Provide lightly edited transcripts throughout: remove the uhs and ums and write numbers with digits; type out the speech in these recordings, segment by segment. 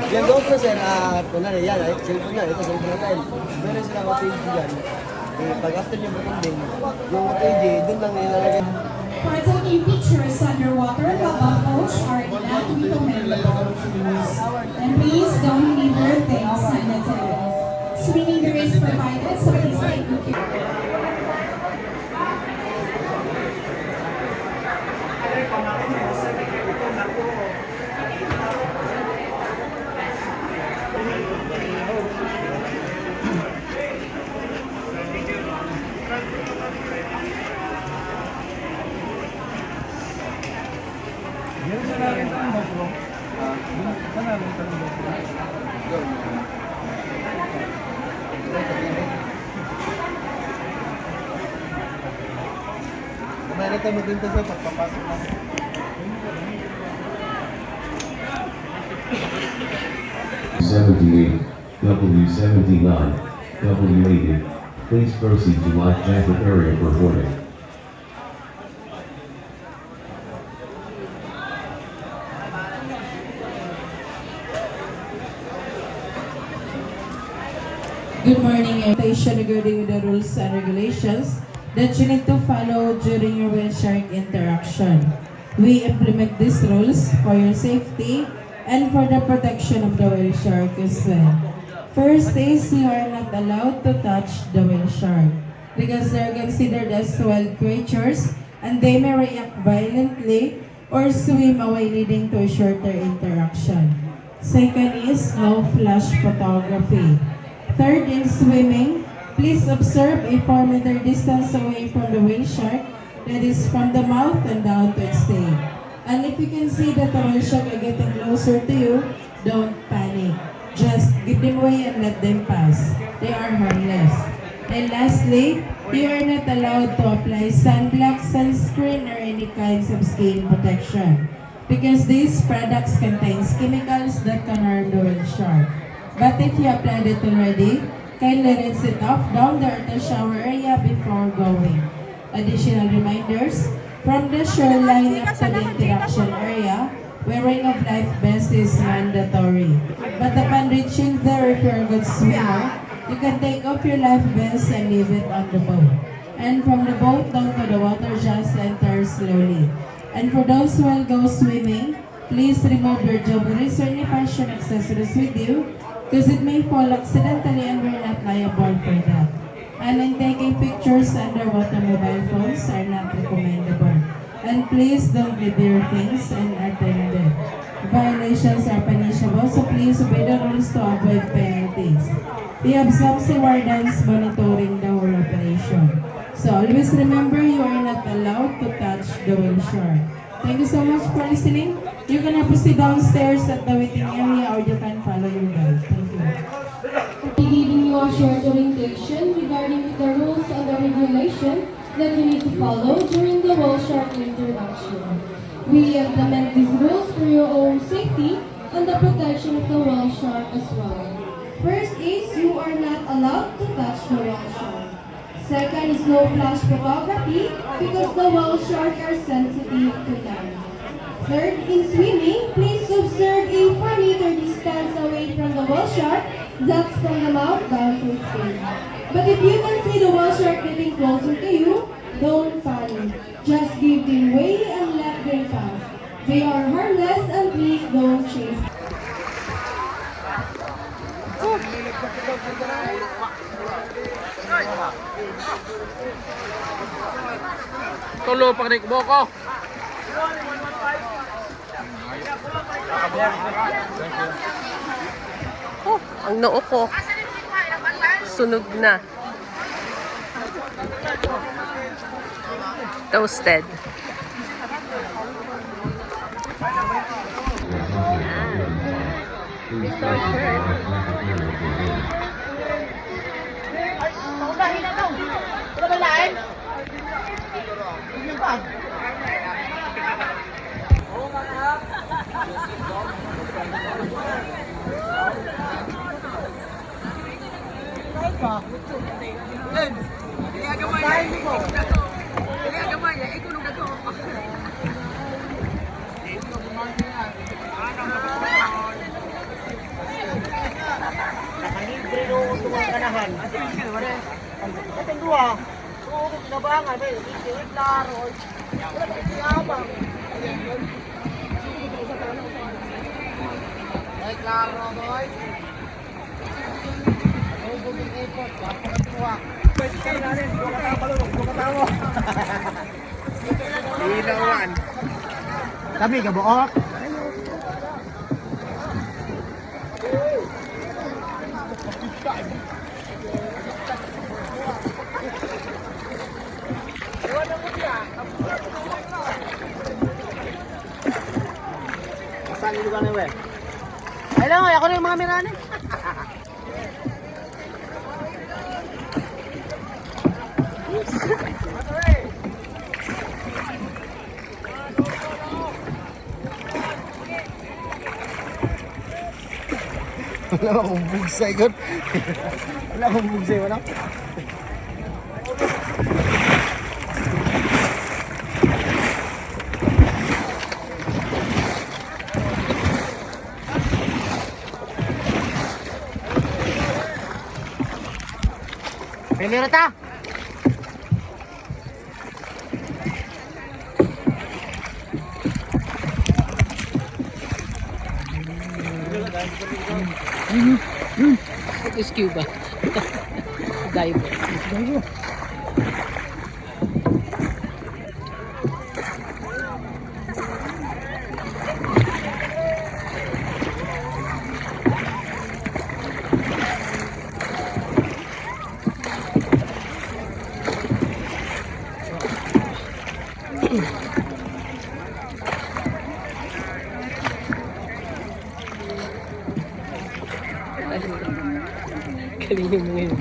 Yung GoPro sir, kunwari yan, cellphone na, ito cellphone natin. Meron silang OTG dyan. Pag after nyo matinding, yung OTG, dun lang nilalagay. For taking pictures underwater, pop-up phones are not recommendable. And please don't leave your things unattended. Swimming gear is provided, so please take good care. Kumain tayo magdinta sa pagpapasok na. W78, W79, W80. Please proceed to life jacket area for boarding. Good morning, invitation regarding the rules and regulations that you need to follow during your whale shark interaction. We implement these rules for your safety and for the protection of the whale shark as well. First is you are not allowed to touch the whale shark because they are considered as wild creatures and they may react violently or swim away, leading to a shorter interaction. Second is no flash photography. Third, in swimming, please observe a 4-meter distance away from the whale shark, that is from the mouth and down to its tail. And if you can see that the whale shark are getting closer to you, don't panic. Just give them away and let them pass. They are harmless. And lastly, you are not allowed to apply sunblock, sunscreen, or any kinds of skin protection because these products contain chemicals that can harm the whale shark. But if you applied it already, kindly rinse it off down there at the shower area before going. Additional reminders, from the shoreline up to the interaction area, wearing of life vest is mandatory. But upon reaching there, if you're a good swimmer, you can take off your life vest and leave it on the boat. And from the boat down to the water, just enter slowly. And for those who will go swimming, please remove your jewelry or any fashion accessories with you because it may fall accidentally and we're not liable for that. And in taking pictures underwater, mobile phones are not recommendable. And please don't leave your things unattended. Violations are punishable, so please obey the rules to avoid penalties. We have some sea wardens monitoring the whole operation. So always remember you are not allowed to touch the whale shark. Thank you so much for listening. You can proceed downstairs at the waiting area or you can follow your guide. Thank you. Giving you a short orientation regarding the rules and the regulation that you need to follow during the whale shark interaction. We implement these rules for your own safety and the protection of the whale shark as well. First is you are not allowed to touch the whale shark. Second is no flash photography because the whale shark are sensitive to light. Third, in swimming, please observe a 4-meter distance away from the whale shark, that's from the mouth down to its tail. But if you can see the whale shark getting closer to you, don't panic. Just give them way and let them pass. They are harmless and please don't chase. Tulo pag naikbo ko. Oh, ang noo ko. Sunog na. Toasted. Ito dua. Oo, kinabangan. May klaro. Wala ka kinabang. Ay, klaro, boy. Ay, buming airport. Kapag pwede kayo natin. Buka tayo palulong. Buka tayo. Ilawan. Kami, kabuok. Saan yung lugar na yun? Ay lang, ako na yung mga miranin. Wala akong bugsay, God. Wala akong bugsay, wala. Primero ta. Ito scuba. Diver. Galing mo ngayon.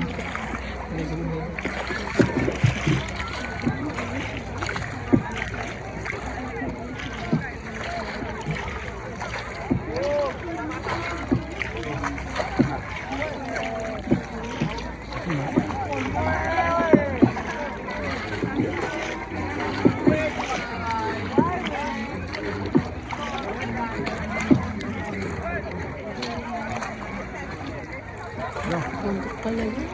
Bundok pala yun.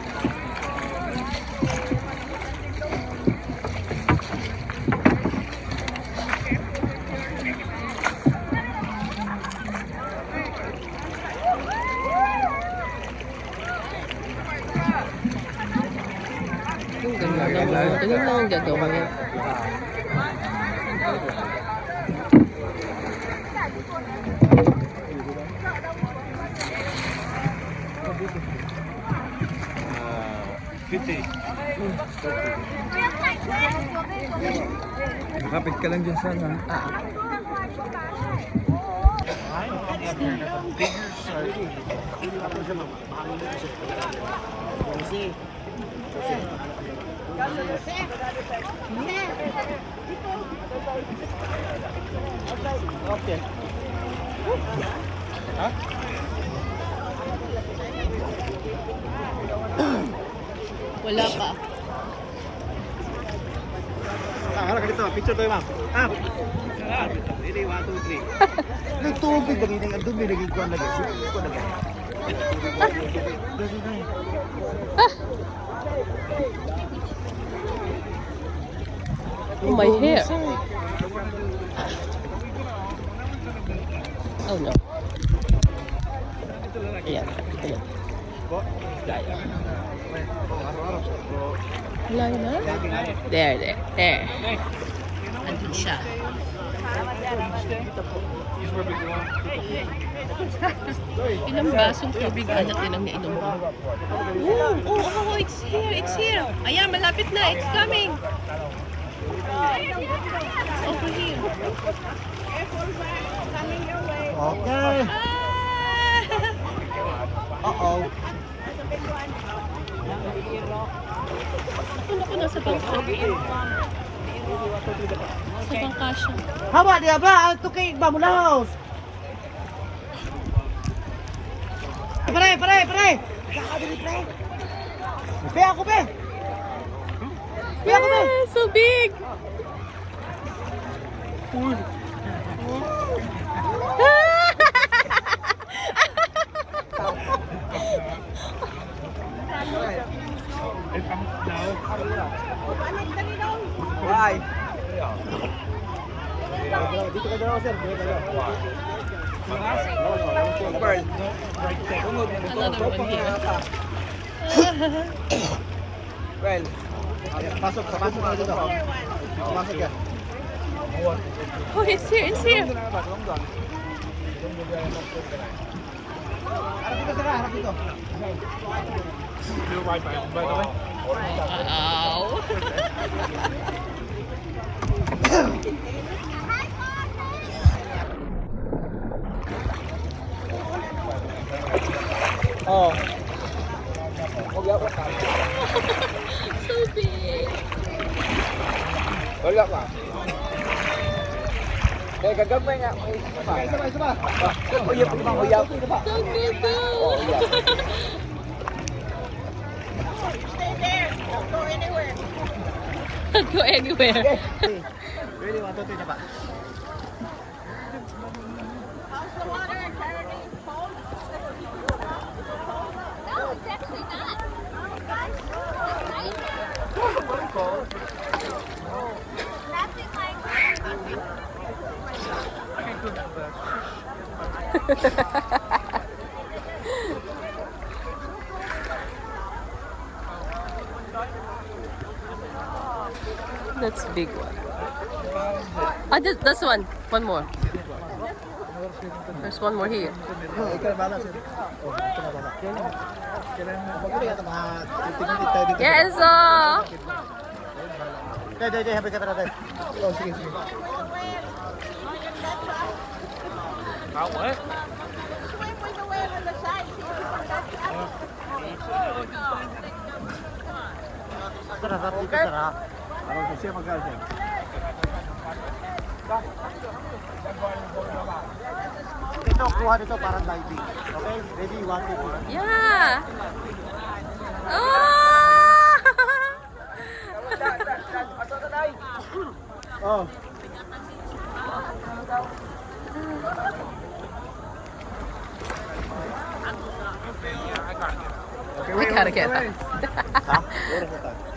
Ganun lang ang gagawa niya. Makapit ka lang dyan sana. Okay. Wala pa. Harap ka dito, picture tayo, ma'am. Ready, 1, 2, 3. Nagtubig, naging ang dumi, naging kuwan lagi. Kuwan lagi. Oh, my hair. Oh no. Ayan. Ayan. Wala na? There. Andun siya. Ilang basong tubig anak din ang nainom mo? Oh, it's here. Ayan, malapit na. It's coming. It's over here. Okay. Uh-oh. Ako nasa bangka. Sa bangka siya. Haba, di ba? Ang tukay ba mula house? Pare! Kakadili, pare! Pe ako, pe! So big! sir. Another one here. Well, pasok na dito. Pasok yan. Oh, it's here, it's here. Harap dito sir, harap dito. Wow. Oh. So big. Wala pa. Eh, gagambay nga. Isa pa. Uyap. So good though. Don't go anywhere. Really, 1, 2, 3 na ba? That's a big one. Ah, that's one. One more. There's one more here. Ikaw na bala sir. Oh, ito na bala. Magkano yata mga 15 minutes tayo dito. Yes, Dahil, happy ka tayo. Oh, sige. Sarap dito, sarap. Ako siya magkano siya. Ito, kuha dito parang diving. Okay? Ready? 1, 2, 3. Yeah. Oh! Oh. We gotta get that. Ha? Oras na tayo.